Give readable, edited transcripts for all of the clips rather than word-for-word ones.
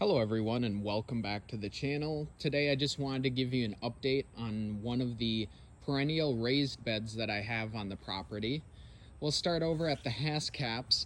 Hello everyone and welcome back to the channel. Today I just wanted to give you an update on one of the perennial raised beds that I have on the property. We'll start over at the Hass-caps.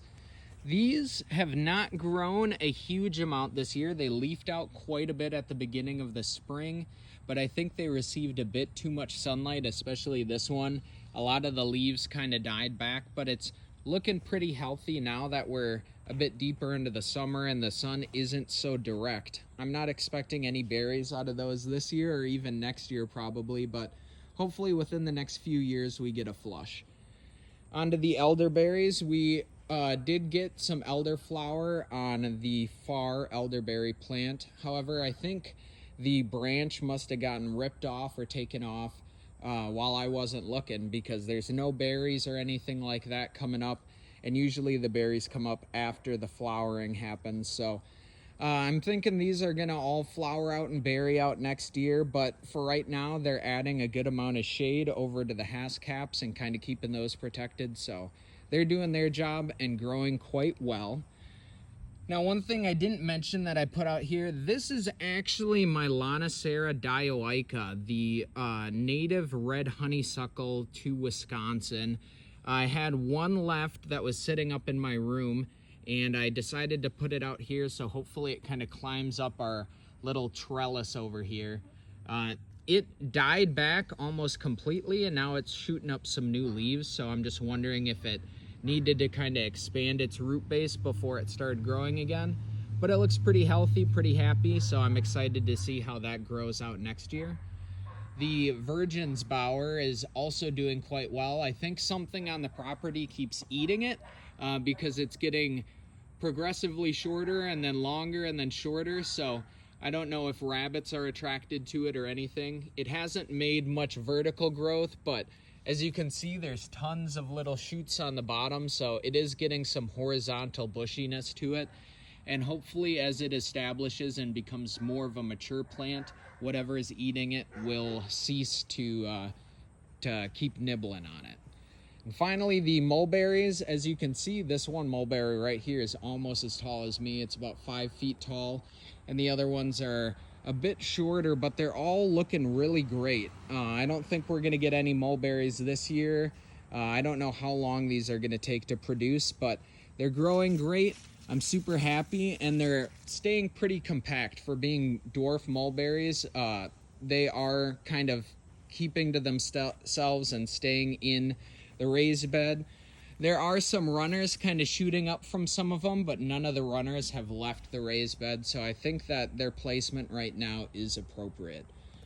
These have not grown a huge amount this year. They leafed out quite a bit at the beginning of the spring, but I think they received a bit too much sunlight, especially this one. A lot of the leaves kind of died back, but it's looking pretty healthy now that we're a bit deeper into the summer and the sun isn't so direct. I'm not expecting any berries out of those this year or even next year probably, but hopefully within the next few years we get a flush. Onto the elderberries, we did get some elderflower on the far elderberry plant. However, I think the branch must have gotten ripped off or taken off while I wasn't looking, because there's no berries or anything like that coming up, and usually the berries come up after the flowering happens. So I'm thinking these are gonna all flower out and berry out next year, but for right now they're adding a good amount of shade over to the Hass-caps and kind of keeping those protected, so they're doing their job and growing quite well. Now, one thing I didn't mention that I put out here, this is actually my Lonicera dioica, the native red honeysuckle to Wisconsin. I had one left that was sitting up in my room, and I decided to put it out here, so hopefully it kind of climbs up our little trellis over here. It died back almost completely, and now it's shooting up some new leaves, so I'm just wondering if it needed to kind of expand its root base before it started growing again. But it looks pretty healthy, pretty happy, so I'm excited to see how that grows out next year. The Virgin's bower is also doing quite well. I think something on the property keeps eating it because it's getting progressively shorter and then longer and then shorter, so I don't know if rabbits are attracted to it or anything. It hasn't made much vertical growth, but as you can see, there's tons of little shoots on the bottom, so it is getting some horizontal bushiness to it. And hopefully as it establishes and becomes more of a mature plant, whatever is eating it will cease to keep nibbling on it. And finally, the mulberries. As you can see, this one mulberry right here is almost as tall as me. It's about 5 feet tall, and the other ones are a bit shorter, but they're all looking really great. I don't think we're gonna get any mulberries this year. I don't know how long these are gonna take to produce, but they're growing great. I'm super happy, and they're staying pretty compact for being dwarf mulberries. They are kind of keeping to themselves and staying in the raised bed. There are some runners kind of shooting up from some of them, but none of the runners have left the raised bed, so I think that their placement right now is appropriate.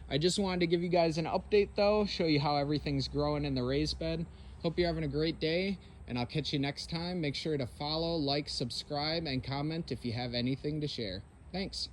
I just wanted to give you guys an update though, show you how everything's growing in the raised bed. Hope you're having a great day, and I'll catch you next time. Make sure to follow, like, subscribe, and comment if you have anything to share. Thanks.